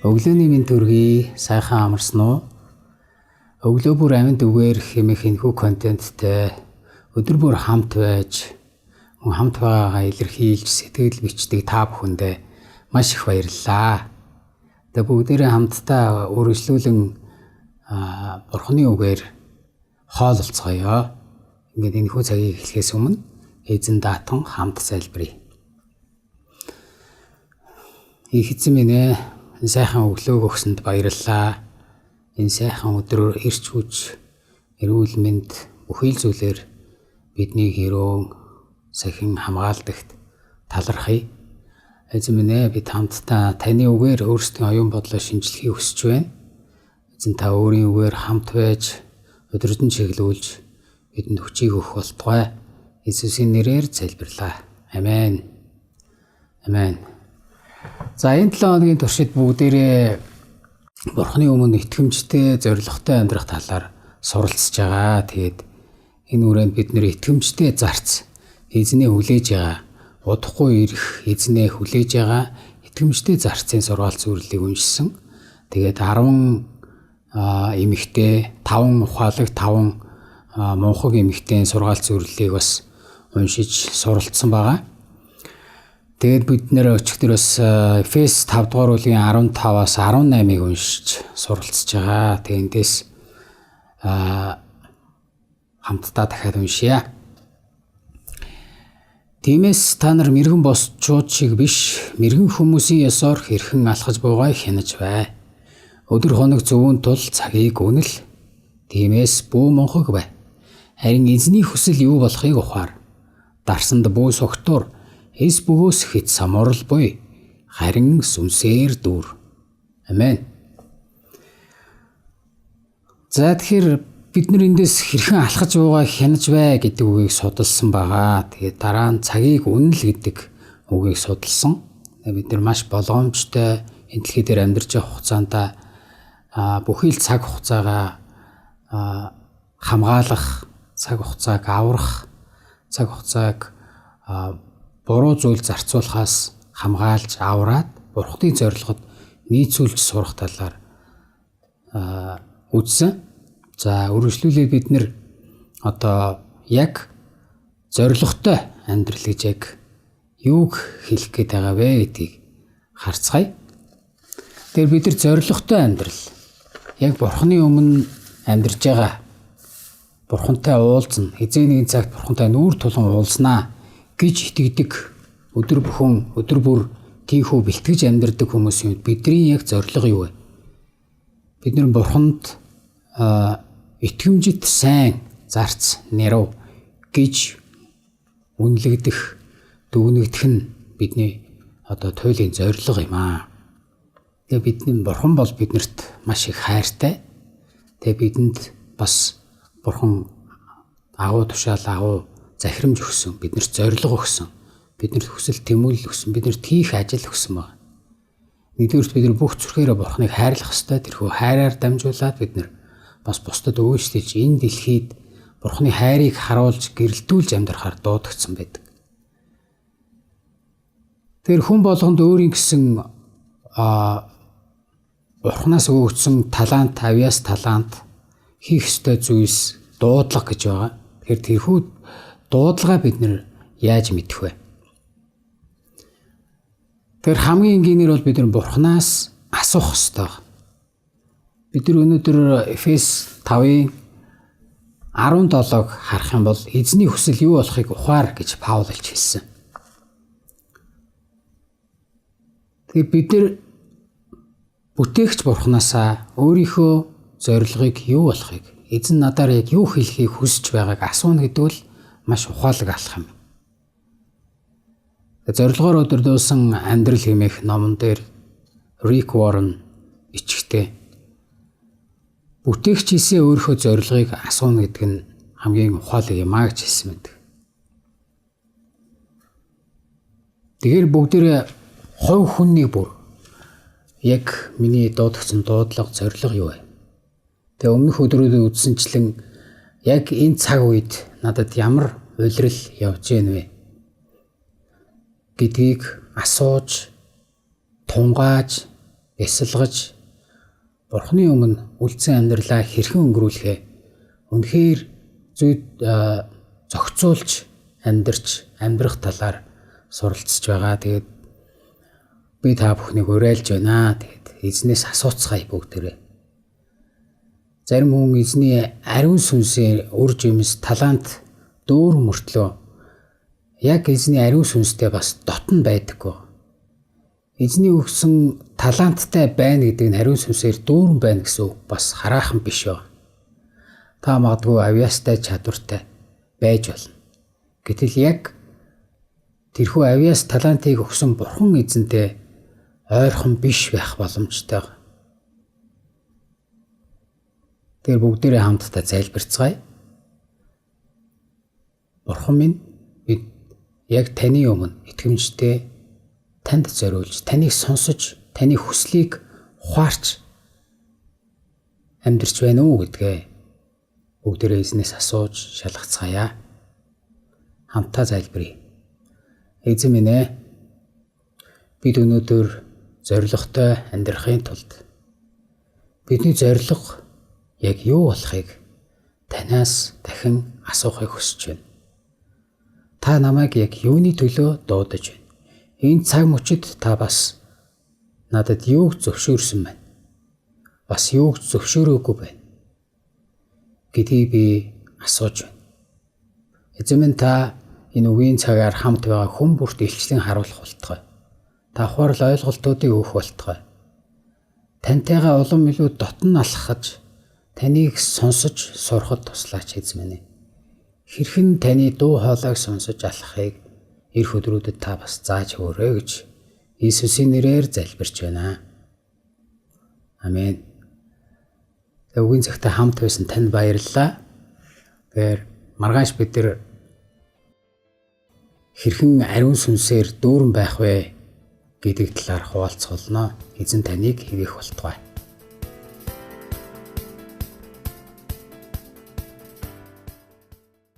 Өглөөний минь төргий сайхан амарсан уу? Өглөө бүр амьд үгээр хэмээх энэхүү контенттэй өдөр бүр хамт байж хамт байгаагаа илэрхийлж сэтгэл бичдэг та бүхэндээ маш их баярлалаа. Тэгээ бүгдээрээ хамтдаа үргэлжлүүлэн Бурхны үгээр хоололцгоё. Ингээд энэхүү цагийг эхлэхээс өмнө эзэн даатан хамт залбирая. Их эзэн минь ээ, сайхан өглөөг өгсөнд баярлалаа. Энэ сайхан өдрөөр ирч хүч, эрүүл мэнд бүхий л зүйлээр биднийг өрөөн сахин хамгаалдагт талархъя. Эзэн минь ээ, бид хамтдаа таны үгээр өөрсдийн оюун бодлоо шинжлэхийг хүсэж байна. Эзэн та өөрийн үгээр хамт байж өдөржин чиглүүлж бидэнд хүчийг өгөх болтугай. Иесусийн нэрээр залбирлаа. Амен. Амен. За энэ 7 хоногийн туршид бүгдээрээ Бурхны өмнө итгэмжтэй, зоригтой амьдрах талаар суралцж байгаа. Тэгээд энэ үрээнд бид нэр итгэмжтэй зарц эзнээ хүлээж байгаа. Удахгүй ирэх эзнээ хүлээж байгаа итгэмжтэй зарцын сургаал зөвлөлийг уншсан. Тэгээд 10 эмэгтэй, 5 ухаалаг, 5 мунхаг эмэгтэйн сургаал зөвлөлийг бас уншиж суралцсан байгаа. Тэгээд бид нэр өчигдөр бас Эфес 5 дугаар бүлгийн 15-аас 18-ыг уншиж суралцж байгаа. Тэгээд эндээс хамтдаа дахиад уншия. Тиймээс та нар мэрэгэн босчууд шиг биш, мэрэгэн хүмүүсийн ёсоор хэрхэн алхаж буйгаа хянаж бай. Өдөр хоног зөвүүн тул цагийг үнэл. Тиймээс бүү мунхаг бай. Харин эзний хүсэл юу болохыг ухаар. Дарсанд бүү согтуур, эс бөгөөс хэт самуурал буй, харин сүнсээр дүүр. Амен. За тэгэхээр бид нар эндээс хэрхэн алхаж буйгаа хянаж бай гэдэг үгийг судалсан байгаа. Тэгээд дараа нь цагийг үнэл гэдэг үгийг судалсан. Бид нар маш болгоомжтой энэ дэлхий дээр амьдарч байгаа хугацаанд бүхий л цаг хугацаагаа хамгаалах, цаг хугацааг аврах, цаг хугацааг буруу зүйл зарцуулахаас хамгаалж авраад Бурхны зорилгод нийцүүлж сурах талаар үзсэн. За үргэлжлүүлээ бид нэр одоо яг зорилготой амьдрал гэж яг юуг хэлэх гээд байгаа вэ гэдгийг харцгаая. Тэгэхээр бид нар зорилготой амьдрал яг Бурхны өмнө амьдарч байгаа. Бурхантай уулзна, хэзээ нэгэн цагт Бурхантай нүүр тулан уулзнаа гэж итгэдэг өдөр бүр тийхүү бэлтгэж амьдардаг хүмүүсийн бидний яг зорилго юу вэ? Бид нар Бурханд итгэмжит сайн зарц нэрв гэж үнэлэгдэх, дүгнэгдэх нь бидний одоо туйлын зорилго юм аа. Тэгээ бидний Бурхан бол биднэрт маш их хайртай. Тэгээ бидэнд бас Бурхан агуу тушаал агуу захирамж өгсөн, биднэрт зорилго өгсөн, биднэрт хүсэл тэмүүлэл өгсөн, биднэрт хийх ажил өгсөн байна. Нэгдүгээрт бид нар бүх зүрхээрээ Бурханыг хайрлах ёстой. Тэрхүү хайраар дамжуулаад бид нар бас бусдад өгөөжлөж энэ дэлхийд Бурханы хайрыг харуулж гэрэлтүүлж амьдрахаар дуудагдсан байдаг. Тэр хүн болгонд өөрийн гэсэн Бурханаас өгөгдсөн талант, авьяас талант, хийх ёстой зүйлс, дуудлага гэж байгаа. Тэгэхээр тэрхүү дуудлагаа бид нэр яаж мэдэх вэ? Тэр хамгийн энгийнээр бол бид нар Бурханаас асуух ёстой. Бид нар өнөөдөр Эфес 5-ын 17-г харах юм бол эзний хүсэл юу болохыг ухаар гэж Паул хэлсэн. Тэгээд бид нар бүтээгч Бурханаасаа өөрийнхөө зорилгыг юу болохыг, эзэн надаар яг юу хэлхийг хүсэж байгааг асууна гэдэг бол маш ухаалаг алхам юм. Зорилгоор өдөрдөөсөн амьдрал хэмээх номон дээр Рик Уоррен ичгтэй бүтээгчээсээ өөрийнхөө зорилгыг асууна гэдэг нь хамгийн ухаалаг юм аа гэж хэлсэн байдаг. Тэгэхээр бүгдээрээ хувь хүнний бүр яг миний дуудагсан дуудлага зорилго юу вэ? Тэгээ өмнөх өдрүүдэд үзсэнчлэн яг энэ цаг үед надад ямар улирал явж гэнэ вэ гэдгийг асууж, тунгааж бясалгаж Бурхны өмнө үлдсэн амьдралаа хэрхэн өнгөрүүлэхээ үнэхээр зохицуулж амьдрах талаар суралцж байгаа. Тэгээд би та бүхнийг уриалж байна. Тэгээд эзнээс асууцгаая бүгдээрээ. Зарим хүн эзний ариун сүнсээр үр жимс талант дөөр мөртлөө яг эзний ариун сүнстэй бас дотн байдаггүй. Эзний өгсөн таланттай байна гэдэг нь ариун сүнсээр дүүрэн байна гэсэн үг бас хараахан биш юу. Та магадгүй авьяастай чадвартай байж болно. Гэтэл яг тэрхүү авьяас талантыг өгсөн Бурхан эзэнтэй ойрхон биш байх боломжтой. Тэр бүгдээрээ хамтдаа залбирцгаая. Бурхан минь, бид яг таны өмнө итгэмжтэй танд зориулж, таныг сонсож, таны хүслийг ухаарч амьдарч байна уу гэдгээ бүгдээрээ эзнээс асууж шалгацгаая. Хамтдаа залбирая. Эзэн минь ээ, бид өнөөдөр зоригтой амьдрахын тулд бидний зориг яг юу болохыг танаас дахин асуухыг хүсэж байна. Та намайг яг юуны төлөө дуудаж байна? Энэ цаг мөчид та бас надад юуг зөвшөөрсөн байна? Бас юуг зөвшөөрөөгүй байна гэдгийг би асууж байна. Эзэн минь, та энэ үеийн цагаар хамт байгаа хүн бүрт илчлэн харуулах болтугай. Давхар л ойлголтуудыг өгөх болтугай. Тантайгаа улам илүү дотн алхаж, таныг сонсож сурахад туслаач эзэн минь. Хэрхэн таны дуу хоолойг сонсож алхахыг эх өдрүүдэд та бас зааж өгөөрэй гэж Иесусийн нэрээр залбирч байна. Амен. Өвгийн цагта хамт байсан танд баярлалаа. Тэгэхээр маргааш бид нар хэрхэн ариун сүнсээр дүүрэн байх вэ гэдэг талаар хуваалцах болно. Эзэн таныг хэвээх болтугай.